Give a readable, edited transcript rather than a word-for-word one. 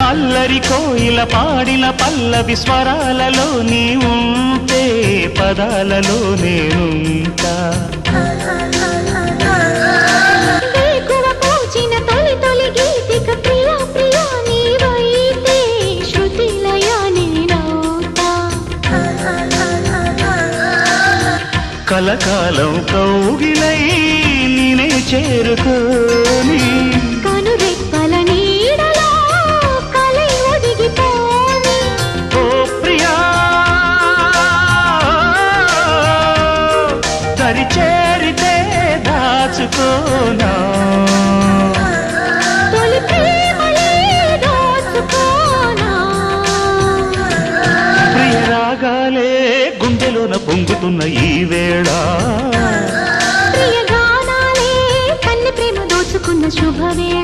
అల్లరి కోయిల పాడిన పల్లవి స్వరాలలో నీ ఉంటే పదాలలో నేనుంటా కలకాలం కౌగిలై నేనే చేరుకోని కనురెప్పల నీడలో కలై ఒదిగిపోని ఓ ప్రియా దరి చేరితే దాచుకోనా తొలి ప్రేమలే దోచుకోనా ప్రియ రాగాలే గుండెలోన పొంగుతున్న ఈ వేళ ప్రియ గానాలే కన్నె ప్రేమ దోచుకున్న శుభవేళ